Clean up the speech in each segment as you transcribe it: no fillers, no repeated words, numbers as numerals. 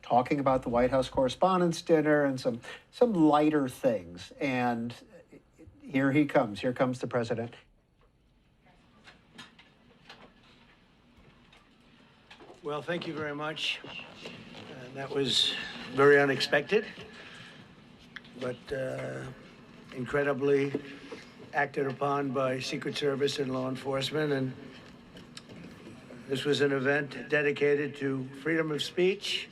talking about the White House Correspondents' Dinner and some lighter things. And here he comes. Here comes the president. Well, thank you very much. That was very unexpected, but incredibly acted upon by Secret Service and law enforcement. And this was an event dedicated to freedom of speech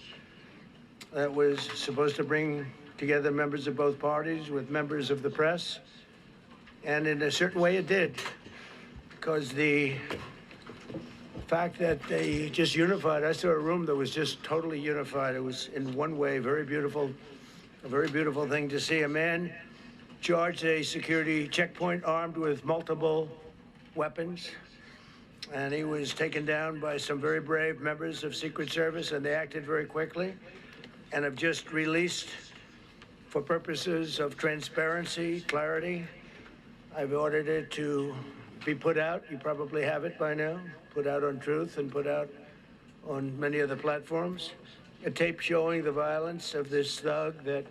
that was supposed to bring together members of both parties with members of the press. And in a certain way it did, because the fact that they just unified, I saw a room that was just totally unified. It was in one way very beautiful, a very beautiful thing to see. A man charged a security checkpoint armed with multiple weapons, and he was taken down by some very brave members of Secret Service, and they acted very quickly and have just released, for purposes of transparency, clarity, I've ordered it to be put out. You probably have it by now. Put out on Truth and put out on many other platforms. A tape showing the violence of this thug that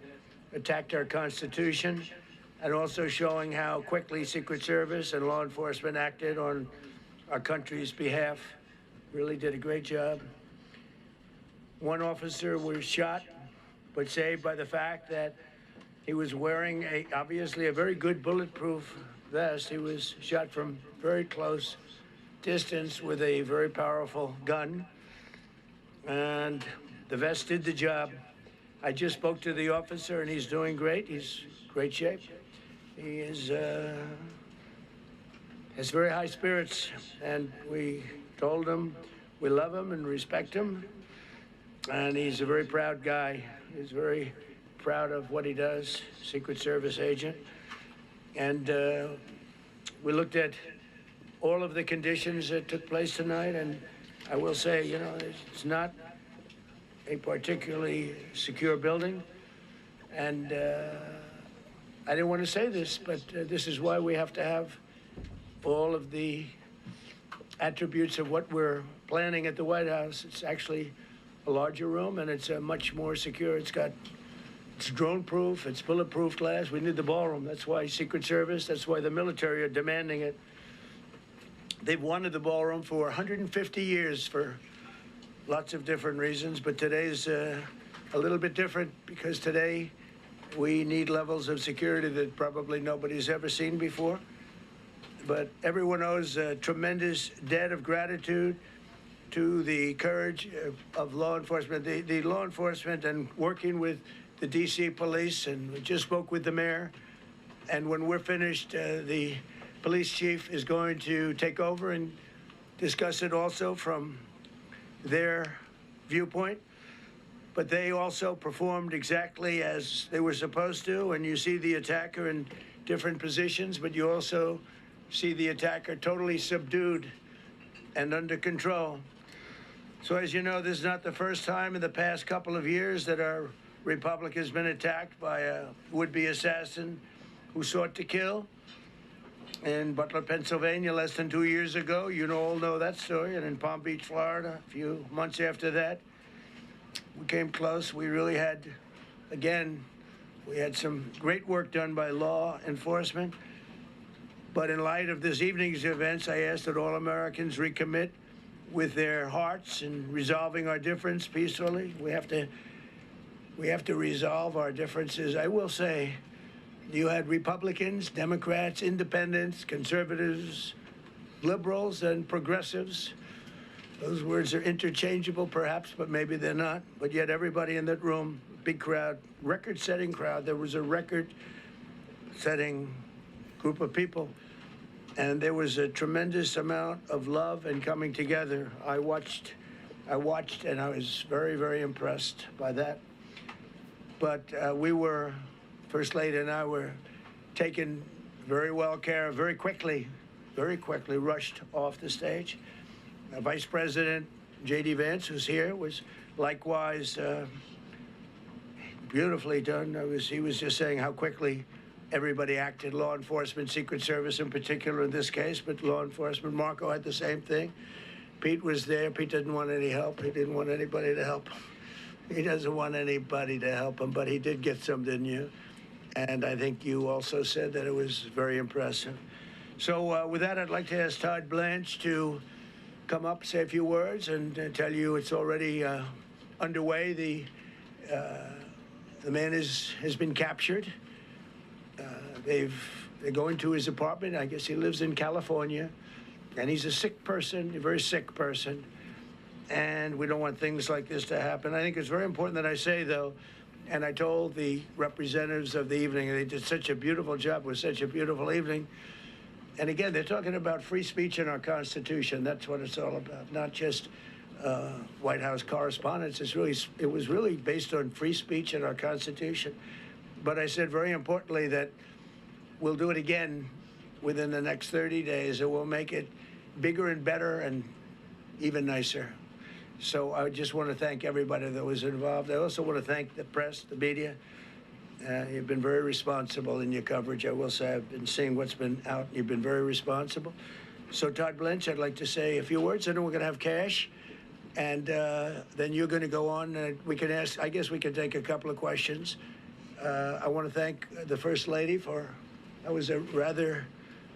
attacked our Constitution, and also showing how quickly Secret Service and law enforcement acted on our country's behalf. Really did a great job. One officer was shot, but saved by the fact that he was wearing obviously a very good bulletproof vest. He was shot from very close distance with a very powerful gun, and the vest did the job. I just spoke to the officer, and he's doing great. He's in great shape. He is has very high spirits, and we told him we love him and respect him, and he's a very proud guy. He's very proud of what he does, Secret Service agent. And we looked at all of the conditions that took place tonight, and I will say, you know, it's not a particularly secure building, and I didn't want to say this, but this is why we have to have all of the attributes of what we're planning at the White House. It's actually a larger room, and it's much more secure. It's drone-proof, it's bulletproof glass. We need the ballroom. That's why Secret Service, that's why the military are demanding it. They've wanted the ballroom for 150 years for lots of different reasons, but today's a little bit different, because today we need levels of security that probably nobody's ever seen before. But everyone owes a tremendous debt of gratitude to the courage of law enforcement, the law enforcement, and working with the D.C. police, and we just spoke with the mayor. And when we're finished, the police chief is going to take over and discuss it also from their viewpoint. But they also performed exactly as they were supposed to, and you see the attacker in different positions, but you also see the attacker totally subdued and under control. So as you know, this is not the first time in the past couple of years that our republic has been attacked by a would-be assassin who sought to kill. In Butler, Pennsylvania, less than 2 years ago, you all know that story, and in Palm Beach, Florida, a few months after that, we came close. We really had, again, we had some great work done by law enforcement. But in light of this evening's events, I asked that all Americans recommit with their hearts in resolving our difference peacefully. We have to resolve our differences. I will say, you had Republicans, Democrats, independents, conservatives, liberals, and progressives. Those words are interchangeable, perhaps, but maybe they're not. But yet everybody in that room, big crowd, record-setting crowd. There was a record-setting group of people. And there was a tremendous amount of love and coming together. I watched, and I was very, very impressed by that. But we were, First Lady and I were taken very well care of, very quickly rushed off the stage. Vice President J.D. Vance, who's here, was likewise beautifully done. He was just saying how quickly everybody acted, law enforcement, Secret Service in particular in this case, but law enforcement. Marco had the same thing. Pete was there. Pete didn't want any help. He didn't want anybody to help. He doesn't want anybody to help him, but he did get some, didn't you? And I think you also said that it was very impressive. So with that, I'd like to ask Todd Blanche to come up, say a few words, and tell you it's already underway. The man has been captured. They're going to his apartment. I guess he lives in California, and he's a sick person, a very sick person. And we don't want things like this to happen. I think it's very important that I say, though, and I told the representatives of the evening, they did such a beautiful job. It was such a beautiful evening. And again, they're talking about free speech in our Constitution. That's what it's all about, not just White House correspondence. It was really based on free speech in our Constitution. But I said very importantly that we'll do it again within the next 30 days, and we'll make it bigger and better and even nicer. So I just want to thank everybody that was involved. I also want to thank the press, the media. You've been very responsible in your coverage. I will say I've been seeing what's been out. You've been very responsible. So Todd Blanche, I'd like to say a few words, and then we're going to have cash. And then you're going to go on. We can ask, I guess we can take a couple of questions. I want to thank the First Lady that was a rather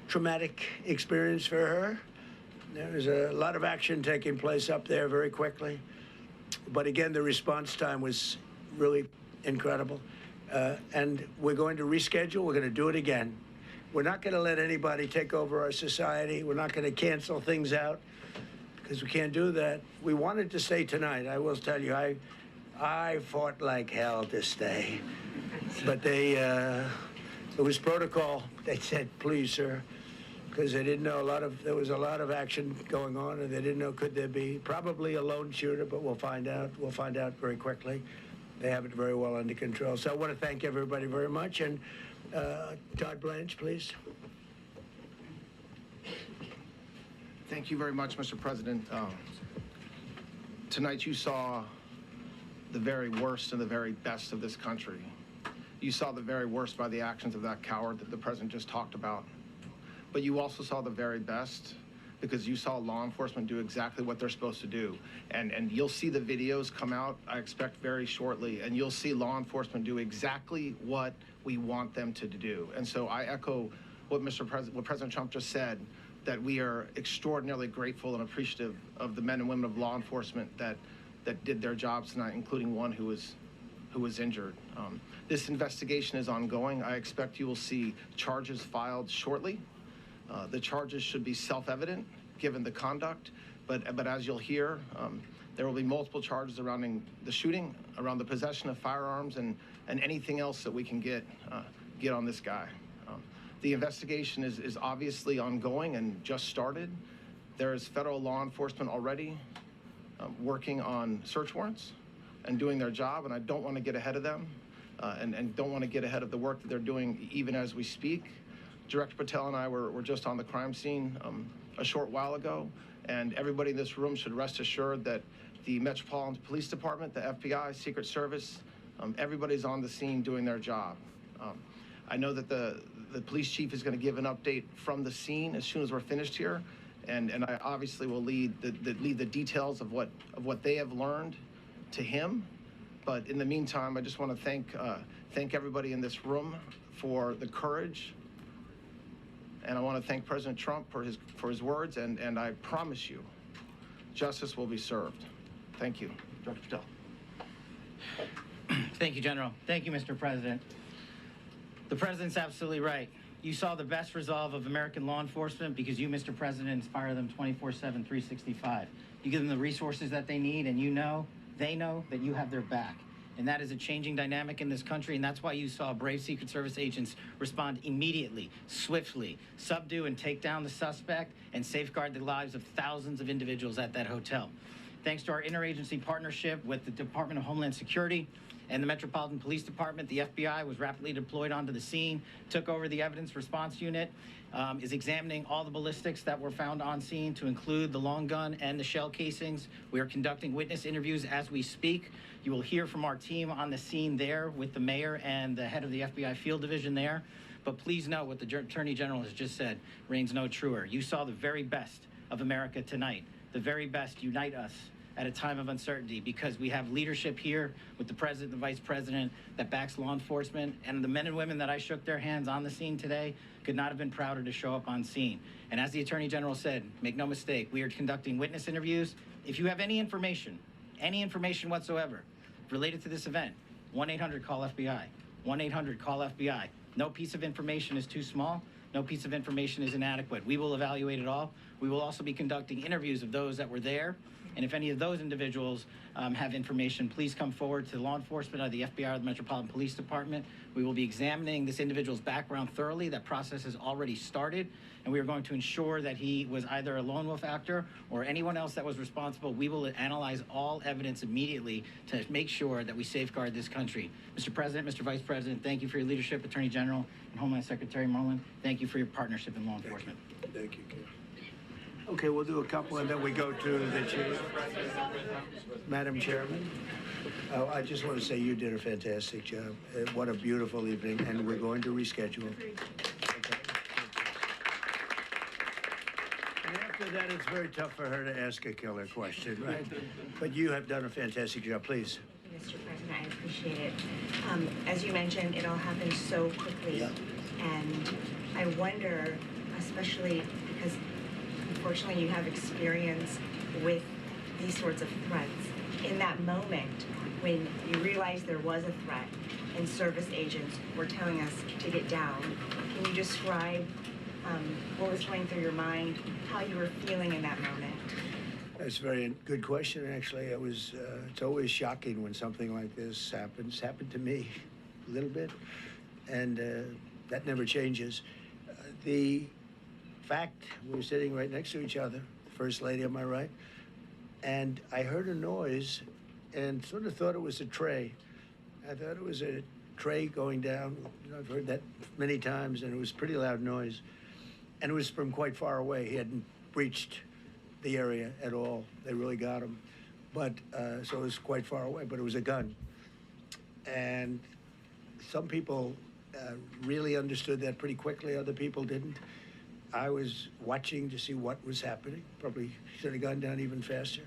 traumatic experience for her. There was a lot of action taking place up there very quickly. But again, the response time was really incredible. And we're going to reschedule. We're going to do it again. We're not going to let anybody take over our society. We're not going to cancel things out because we can't do that. We wanted to stay tonight. I will tell you, I fought like hell to stay. But it was protocol. They said, please, sir, because they didn't know there was a lot of action going on, and they didn't know could there be probably a lone shooter, but we'll find out. We'll find out very quickly. They have it very well under control. So I want to thank everybody very much. And Todd Blanche, please. Thank you very much, Mr. President. Tonight you saw the very worst and the very best of this country. You saw the very worst by the actions of that coward that the president just talked about. But you also saw the very best because you saw law enforcement do exactly what they're supposed to do. And you'll see the videos come out, I expect, very shortly, and you'll see law enforcement do exactly what we want them to do. And so I echo what President Trump just said, that we are extraordinarily grateful and appreciative of the men and women of law enforcement that did their jobs tonight, including one who was injured. This investigation is ongoing. I expect you will see charges filed shortly. The charges should be self-evident given the conduct, but as you'll hear, there will be multiple charges surrounding the shooting, around the possession of firearms, and anything else that we can get on this guy. The investigation is obviously ongoing and just started. There is federal law enforcement already working on search warrants and doing their job, and I don't want to get ahead of them and don't want to get ahead of the work that they're doing even as we speak. Director Patel and I were just on the crime scene a short while ago, and everybody in this room should rest assured that the Metropolitan Police Department, the FBI, Secret Service, everybody's on the scene doing their job. I know that the police chief is going to give an update from the scene as soon as we're finished here, and I obviously will lead the details of what they have learned to him. But in the meantime, I just want to thank everybody in this room for the courage. And I want to thank President Trump for his words, and I promise you, justice will be served. Thank you. Dr. Patel. Thank you, General. Thank you, Mr. President. The President's absolutely right. You saw the best resolve of American law enforcement because you, Mr. President, inspire them 24/7, 365. You give them the resources that they need, and they know that you have their back. And that is a changing dynamic in this country, and that's why you saw brave Secret Service agents respond immediately, swiftly, subdue and take down the suspect, and safeguard the lives of thousands of individuals at that hotel. Thanks to our interagency partnership with the Department of Homeland Security and the Metropolitan Police Department, the FBI was rapidly deployed onto the scene, took over the evidence response unit, is examining all the ballistics that were found on scene to include the long gun and the shell casings. We are conducting witness interviews as we speak. You will hear from our team on the scene there with the mayor and the head of the FBI field division there. But please know what the Attorney General has just said reigns no truer. You saw the very best of America tonight. The very best unite us at a time of uncertainty, because we have leadership here with the president, the vice president, that backs law enforcement, and the men and women that I shook their hands on the scene today could not have been prouder to show up on scene. And as the Attorney General said, make no mistake, we are conducting witness interviews. If you have any information whatsoever related to this event, 1-800-CALL-FBI, 1-800-CALL-FBI. No piece of information is too small. No piece of information is inadequate. We will evaluate it all. We will also be conducting interviews of those that were there. And if any of those individuals have information, please come forward to law enforcement or the FBI or the Metropolitan Police Department. We will be examining this individual's background thoroughly. That process has already started. And we are going to ensure that he was either a lone wolf actor or anyone else that was responsible. We will analyze all evidence immediately to make sure that we safeguard this country. Mr. President, Mr. Vice President, thank you for your leadership. Attorney General and Homeland Secretary Merlin, thank you for your partnership in law enforcement. Thank you, Ken. Okay, we'll do a couple and then we go to the chief. Madam Chairman, I just want to say you did a fantastic job. What a beautiful evening, and we're going to reschedule. And after that, it's very tough for her to ask a killer question, right? But you have done a fantastic job. Please. Mr. President, I appreciate it. As you mentioned, it all happened so quickly. Yeah. And I wonder, especially because unfortunately you have experience with these sorts of threats, in that moment when you realized there was a threat and service agents were telling us to get down, can you describe what was going through your mind, how you were feeling in that moment? That's a very good question, actually. It's always shocking when something like this happens. It's happened to me a little bit, and that never changes. The fact, we were sitting right next to each other, the First Lady on my right, and I heard a noise and sort of thought it was a tray. I thought it was a tray going down. You know, I've heard that many times, and it was a pretty loud noise. And it was from quite far away. He hadn't breached the area at all. They really got him. But, so it was quite far away, but it was a gun. And some people really understood that pretty quickly, other people didn't. I was watching to see what was happening. Probably should have gone down even faster.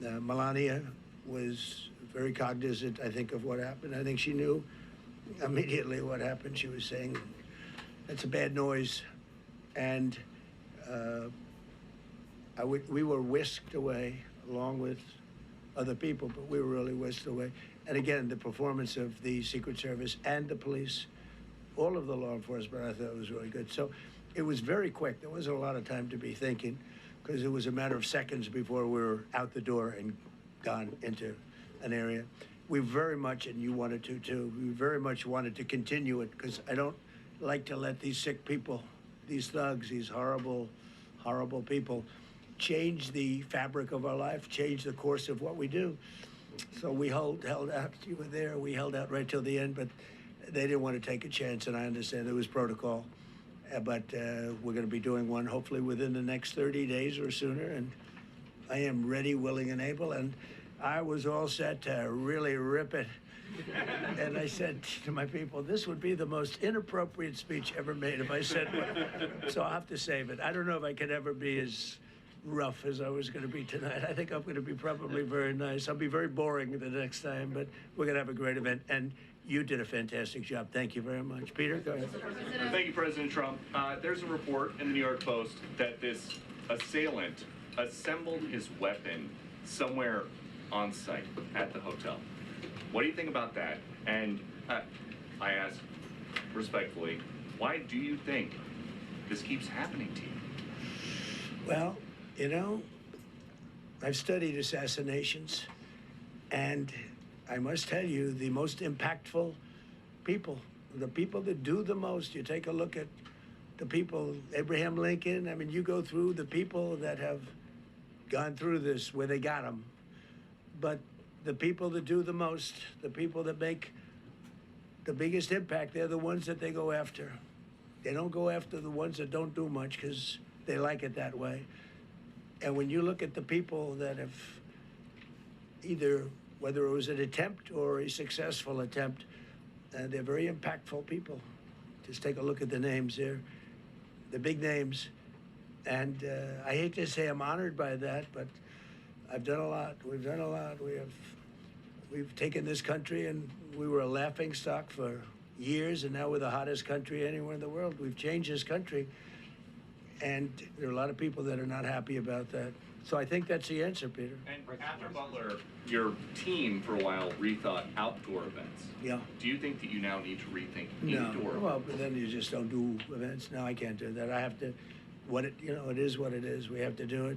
Melania was very cognizant, I think, of what happened. I think she knew immediately what happened. She was saying, "That's a bad noise." And we were whisked away along with other people, but we were really whisked away. And again, the performance of the Secret Service and the police, all of the law enforcement, I thought was really good. So it was very quick. There wasn't a lot of time to be thinking, because it was a matter of seconds before we were out the door and gone into an area. We very much, and you wanted to too, we very much wanted to continue it, because I don't like to let these sick people, these thugs, these horrible, horrible people, change the fabric of our life, change the course of what we do. So we held out. You were there. We held out right till the end, but they didn't want to take a chance, and I understand there was protocol. But we're going to be doing one hopefully within the next 30 days or sooner, and I am ready, willing, and able, and I was all set to really rip it. And I said to my people, this would be the most inappropriate speech ever made if I said one. So I'll have to save it. I don't know if I could ever be as rough as I was going to be tonight. I think I'm going to be probably very nice. I'll be very boring the next time, but we're going to have a great event. And you did a fantastic job. Thank you very much. Peter, go ahead. Thank you, President Trump. There's a report in the New York Post that this assailant assembled his weapon somewhere on site at the hotel. What do you think about that? And I ask respectfully, why do you think this keeps happening to you? Well, you know, I've studied assassinations, and I must tell you, the most impactful people, the people that do the most, you take a look at the people, Abraham Lincoln, I mean, you go through the people that have gone through this, where they got them. But the people that do the most, the people that make the biggest impact, they're the ones that they go after. They don't go after the ones that don't do much, because they like it that way. And when you look at the people that have either, whether it was an attempt or a successful attempt, they're very impactful people. Just take a look at the names there, the big names. And I hate to say I'm honored by that, but I've done a lot. We've done a lot. We've taken this country, and we were a laughing stock for years, and now we're the hottest country anywhere in the world. We've changed this country, and there are a lot of people that are not happy about that. So I think that's the answer, Peter. And after Butler, your team for a while rethought outdoor events. Yeah. Do you think that you now need to rethink No. indoor? Well, but then you just don't do events. No, I can't do that. I have to. It is what it is. We have to do it.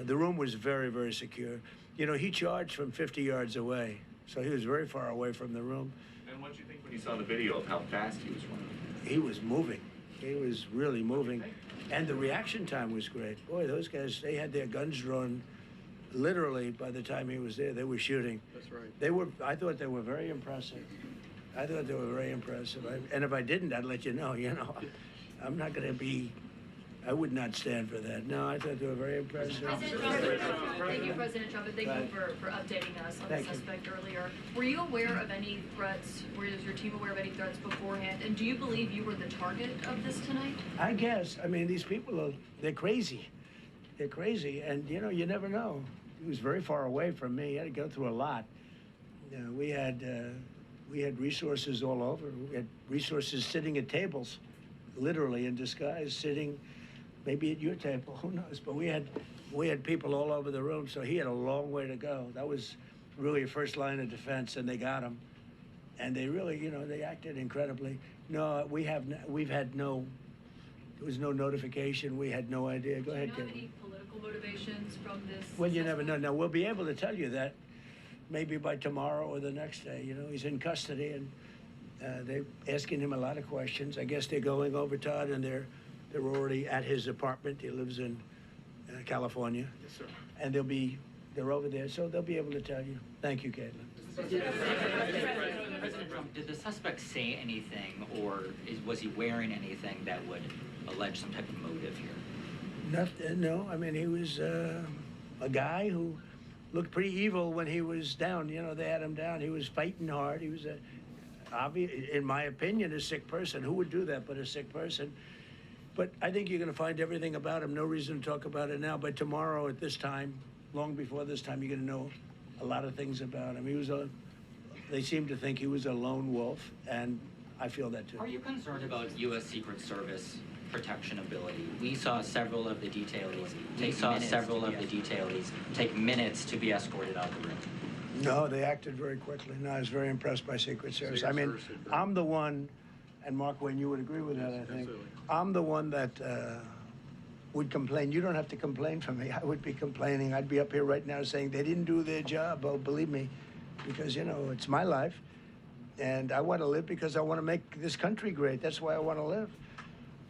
The room was very, very secure. He charged from 50 yards away, so he was very far away from the room. And what did you think when you saw the video of how fast he was running? He was moving. He was really moving. And the reaction time was great. Boy, those guys, they had their guns drawn literally by the time he was there. They were shooting. That's right. I thought they were very impressive. And if I didn't, I'd let you know, I'm not going to be, I would not stand for that. No, I thought they were very impressive. President Trump, thank you, President Trump, and thank you for updating us on the suspect earlier. Were you aware of any threats? Was your team aware of any threats beforehand? And do you believe you were the target of this tonight? I guess. I mean, these people they're crazy. They're crazy, and you never know. He was very far away from me. He had to go through a lot. We had resources all over. We had resources sitting at tables, literally in disguise, sitting maybe at your table, who knows? But we had people all over the room, so he had a long way to go. That was really a first line of defense, and they got him. And they really, they acted incredibly. No, there was no notification. We had no idea. Go ahead, Do you know Kevin. any political motivations from this? Well, you never know. Now, we'll be able to tell you that maybe by tomorrow or the next day. He's in custody, and they're asking him a lot of questions. I guess they're going over, Todd, and they're already at his apartment. He lives in California. Yes, sir. And they're over there, so they'll be able to tell you. Thank you, Caitlin. President Trump, did the suspect say anything, or was he wearing anything that would allege some type of motive here? No, I mean, he was a guy who looked pretty evil when he was down. They had him down. He was fighting hard. He was in my opinion, a sick person. Who would do that but a sick person? But I think you're going to find everything about him. No reason to talk about it now. But tomorrow at this time, long before this time, you're going to know a lot of things about him. They seem to think he was a lone wolf, and I feel that too. Are you concerned about U.S. Secret Service protection ability? We saw several of the detailees take minutes to be escorted out of the room. No, they acted very quickly. No, I was very impressed by Secret Service. I mean, I'm the one, and Mark Wayne, you would agree with that, I think. Absolutely. I'm the one that would complain. You don't have to complain for me. I would be complaining. I'd be up here right now saying they didn't do their job. Oh, believe me, because, it's my life, and I want to live because I want to make this country great. That's why I want to live.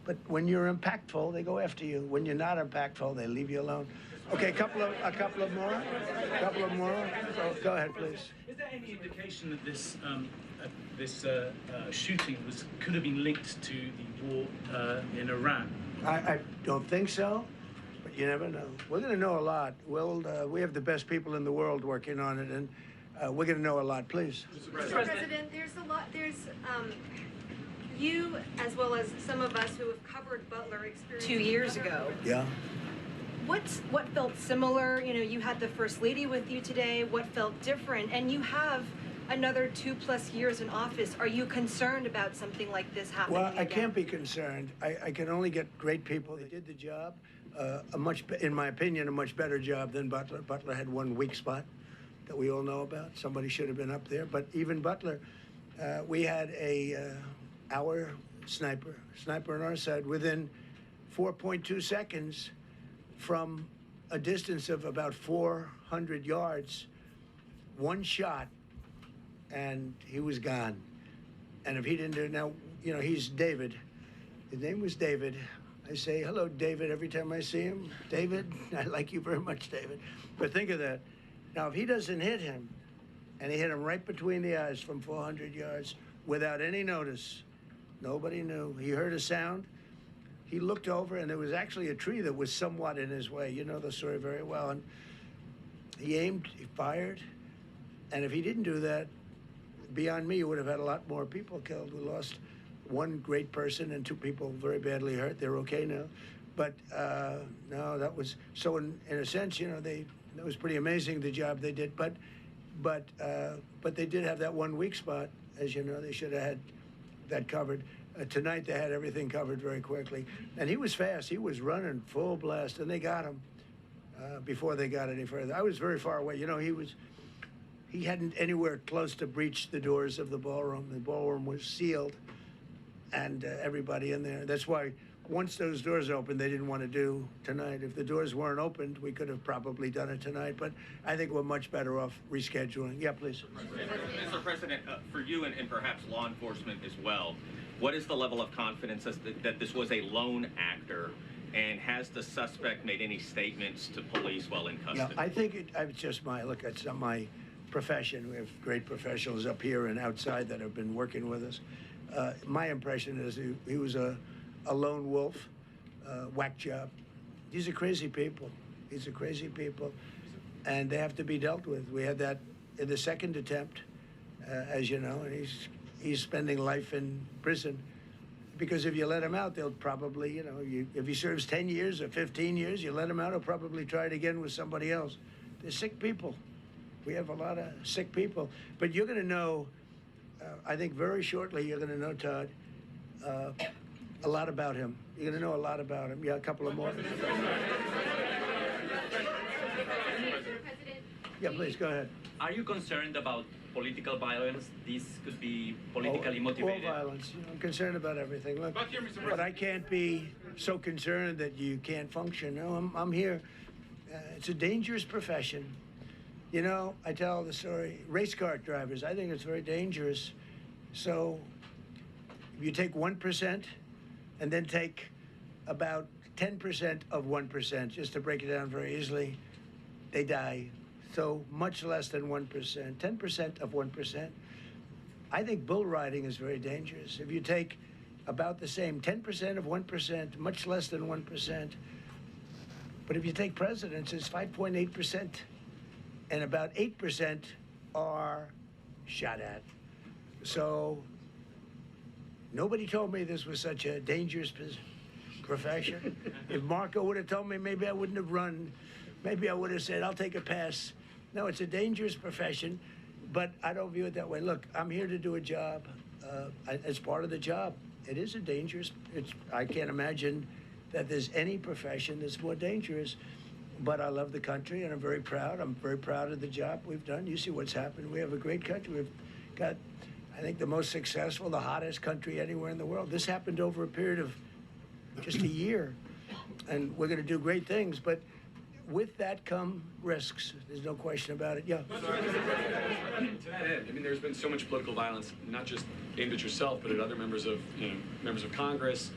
But when you're impactful, they go after you. When you're not impactful, they leave you alone. Okay, a couple of more. Go ahead, please. Is there any indication that this shooting could have been linked to the war in Iran? I don't think so, but you never know. We're going to know a lot. We have the best people in the world working on it, and we're going to know a lot. Please. Mr. President, there's a lot. You, as well as some of us who have covered Butler, experienced 2 years ago. Yeah. What felt similar? You had the First Lady with you today. What felt different? And you have another 2+ years in office. Are you concerned about something like this happening Well, I again? can't be concerned. I can only get great people. They did the job, in my opinion, a much better job than Butler. Butler had one weak spot that we all know about. Somebody should have been up there. But even Butler, we had our sniper on our side within 4.2 seconds from a distance of about 400 yards, one shot, and he was gone. And if he didn't do it now, he's David. His name was David. I say, hello, David, every time I see him. David, I like you very much, David. But think of that. Now, if he doesn't hit him, and he hit him right between the eyes from 400 yards without any notice, nobody knew. He heard a sound. He looked over, and there was actually a tree that was somewhat in his way. You know the story very well. And he aimed, he fired. And if he didn't do that, beyond me, you would have had a lot more people killed. We lost one great person and 2 people very badly hurt. They're okay now. But no, that was, so in a sense, they It was pretty amazing the job they did, but they did have that 1 weak spot. As you know, they should have had that covered. Tonight they had everything covered very quickly, and he was fast. He was running full blast, and they got him before they got any further. I was very far away. You know, he hadn't anywhere close to breach the doors of the ballroom. The ballroom was sealed, and everybody in there. That's why once those doors opened, they didn't want to do tonight. If the doors weren't opened, we could have probably done it tonight, but I think we're much better off rescheduling. Yeah, please. Mr. President, for you and perhaps law enforcement as well, what is the level of confidence that this was a lone actor, and has the suspect made any statements to police while in custody? Yeah, I think it's just it's not my profession. We have great professionals up here and outside that have been working with us. My impression is he was a lone wolf, whack job. These are crazy people. These are crazy people, and they have to be dealt with. We had that in the second attempt, as you know, and he's spending life in prison. Because if you let him out, they'll probably, you know, if he serves 10 years or 15 years, you let him out, he'll probably try it again with somebody else. They're sick people. We have a lot of sick people. But you're going to know, I think very shortly, you're going to know, Todd, a lot about him. You're going to know a lot about him. Yeah, a couple of more. Yeah, please, go ahead. Are you concerned about political violence? This could be politically motivated. All violence. You know, I'm concerned about everything. Look, but I can't be so concerned that you can't function. No, I'm here. It's a dangerous profession. You know, I tell the story, race car drivers, I think it's very dangerous. So if you take 1% and then take about 10% of 1%, just to break it down very easily, they die. So much less than 1%, 10% of 1%. I think bull riding is very dangerous. If you take about the same, 10% of 1%, much less than 1%. But if you take presidents, it's 5.8%. And about 8% are shot at. So nobody told me this was such a dangerous profession. If Marco would have told me, maybe I wouldn't have run. Maybe I would have said, I'll take a pass. No, it's a dangerous profession, but I don't view it that way. Look, I'm here to do a job. As part of the job, it is a dangerous, I can't imagine that there's any profession that's more dangerous. But I love the country, and I'm very proud. I'm very proud of the job we've done. You see what's happened. We have a great country. We've got, I think, the most successful, the hottest country anywhere in the world. This happened over a period of just a year, and we're going to do great things. But with that come risks. There's no question about it. Yeah. To that end, I mean, there's been so much political violence, not just aimed at yourself, but at other members of Congress,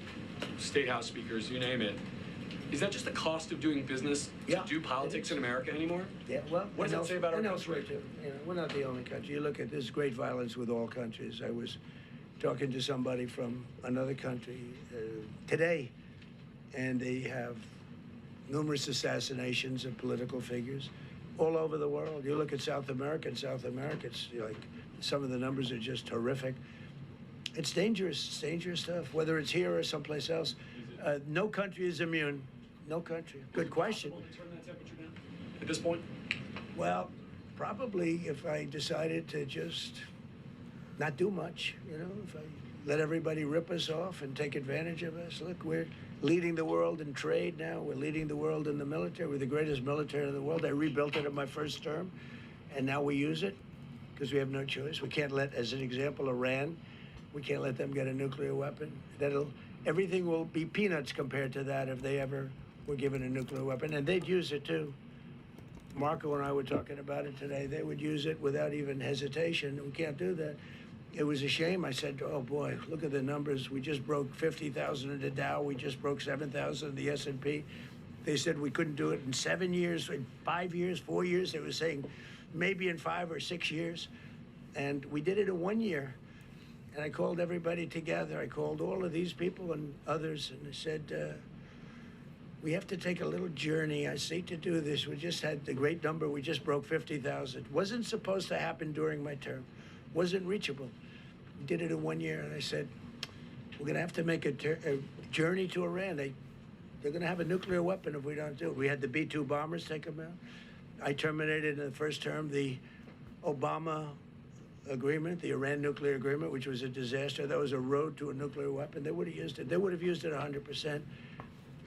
state house speakers, you name it. Is that just the cost of doing business to do politics in America anymore? Yeah, well, what does that say about our country? Elsewhere too. You know, we're not the only country. You look at this great violence with all countries. I was talking to somebody from another country today, and they have numerous assassinations of political figures all over the world. You look at South America, it's like some of the numbers are just horrific. It's dangerous. It's dangerous stuff, whether it's here or someplace else. No country is immune. No country. Good question. To turn that temperature down at this point? Well, probably if I decided to just not do much, you know, if I let everybody rip us off and take advantage of us. Look, we're leading the world in trade now. We're leading the world in the military. We're the greatest military in the world. I rebuilt it in my first term, and now we use it because we have no choice. We can't let, as an example, Iran, we can't let them get a nuclear weapon. Everything will be peanuts compared to that if they ever were given a nuclear weapon, and they'd use it too. Marco and I were talking about it today. They would use it without even hesitation. We can't do that. It was a shame. I said, oh boy, look at the numbers. We just broke 50,000 in the Dow. We just broke 7,000 in the S&P. They said we couldn't do it in 7 years, in 5 years, 4 years. They were saying maybe in 5 or 6 years. And we did it in 1 year. And I called everybody together. I called all of these people and others, and I said, we have to take a little journey. I say to do this. We just had the great number. We just broke 50,000. Wasn't supposed to happen during my term. Wasn't reachable. We did it in 1 year, and I said, we're going to have to make a journey to Iran. They're going to have a nuclear weapon if we don't do it. We had the B-2 bombers take them out. I terminated in the first term the Obama agreement, the Iran nuclear agreement, which was a disaster. That was a road to a nuclear weapon. They would have used it. They would have used it 100%.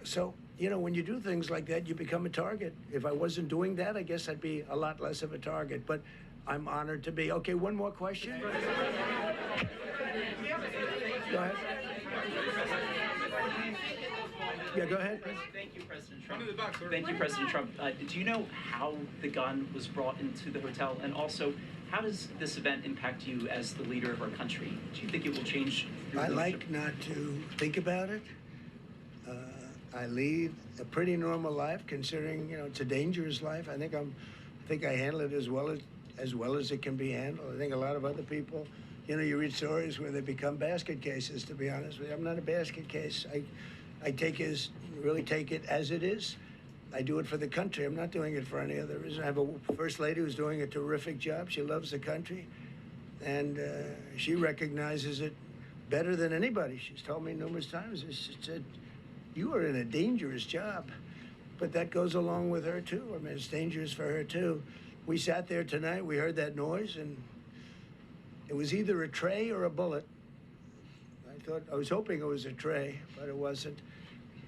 So, you know, when you do things like that, you become a target. If I wasn't doing that, I guess I'd be a lot less of a target. But I'm honored to be. Okay, one more question. Go ahead. Yeah, go ahead. Thank you, President Trump. Thank you, President Trump. Do you know how the gun was brought into the hotel? And also, how does this event impact you as the leader of our country? Do you think it will change your I leadership? like not to think about it. I lead a pretty normal life, considering, you know, it's a dangerous life. I think I handle it as well as it can be handled. I think a lot of other people, you know, you read stories where they become basket cases. To be honest with you, I'm not a basket case. I really take it as it is. I do it for the country. I'm not doing it for any other reason. I have a first lady who's doing a terrific job. She loves the country, and she recognizes it better than anybody. She's told me numerous times. She said, "You are in a dangerous job," but that goes along with her too. I mean, it's dangerous for her too. We sat there tonight. We heard that noise, and it was either a tray or a bullet. I was hoping it was a tray, but it wasn't.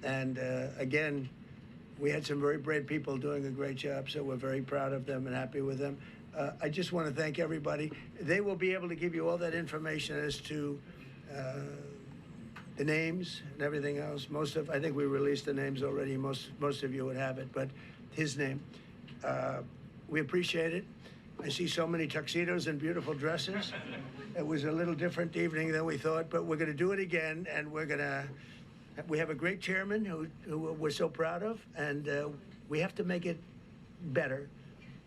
And again, we had some very brave people doing a great job, so we're very proud of them and happy with them. I just want to thank everybody. They will be able to give you all that information as to the names and everything else. I think we released the names already. Most of you would have it, but his name. We appreciate it. I see so many tuxedos and beautiful dresses. It was a little different evening than we thought, but we're going to do it again, and we have a great chairman who we're so proud of, and we have to make it better.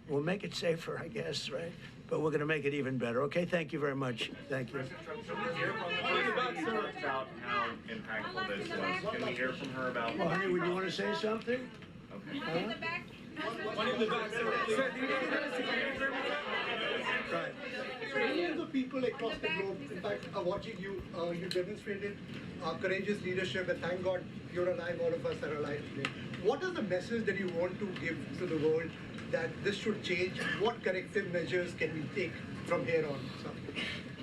We'll make it safer, I guess, right? But we're going to make it even better. Okay, thank you very much. Thank you. President Trump, can we hear from the first lady who talked about how impactful this was? Can we hear from her about? Well, honey, would you want to say something? Okay. One in the back, sir. Right. Millions of people across the globe, in fact, are watching you. You demonstrated courageous leadership, and thank God you're alive. All of us are alive today. What is the message that you want to give to the world that this should change? What corrective measures can we take from here on?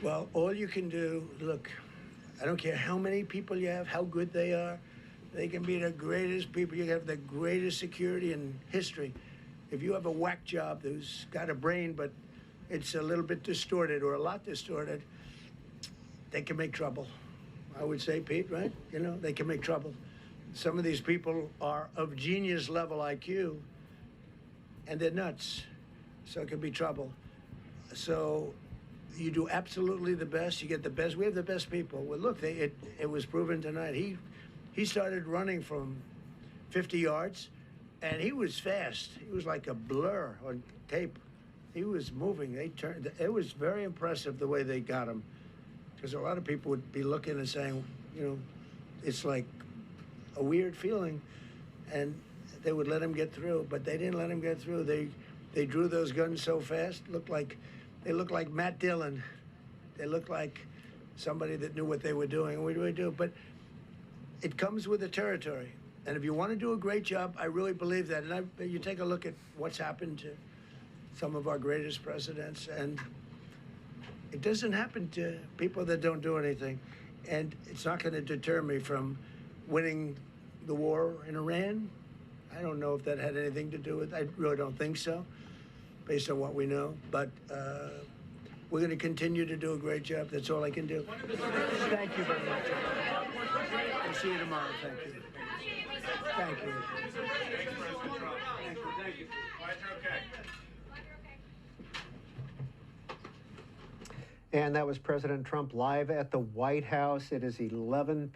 Well, all you can do, look, I don't care how many people you have, how good they are. They can be the greatest people. You have the greatest security in history. If you have a whack job who's got a brain, but it's a little bit distorted or a lot distorted, they can make trouble. I would say, Pete, right? You know, they can make trouble. Some of these people are of genius level IQ, and they're nuts. So it can be trouble. So you do absolutely the best. You get the best. We have the best people. Well, look, it was proven tonight. He started running from 50 yards, and he was fast. He was like a blur on tape. He was moving. It was very impressive the way they got him, because a lot of people would be looking and saying, you know, it's like a weird feeling, and they would let him get through, but they didn't let him get through. They drew those guns so fast. They looked like Matt Dillon. They looked like somebody that knew what they were doing, and we really do. But it comes with the territory. And if you want to do a great job, I really believe that. And you take a look at what's happened to some of our greatest presidents, and it doesn't happen to people that don't do anything. And it's not going to deter me from winning the war in Iran. I don't know if that had anything to do with it. I really don't think so, based on what we know. But we're going to continue to do a great job. That's all I can do. Thank you very much. I'll see you tomorrow. Thank you. Thank you. Thanks, President Trump. Thank you. Glad you're okay. And that was President Trump live at the White House. It is 11 p.m.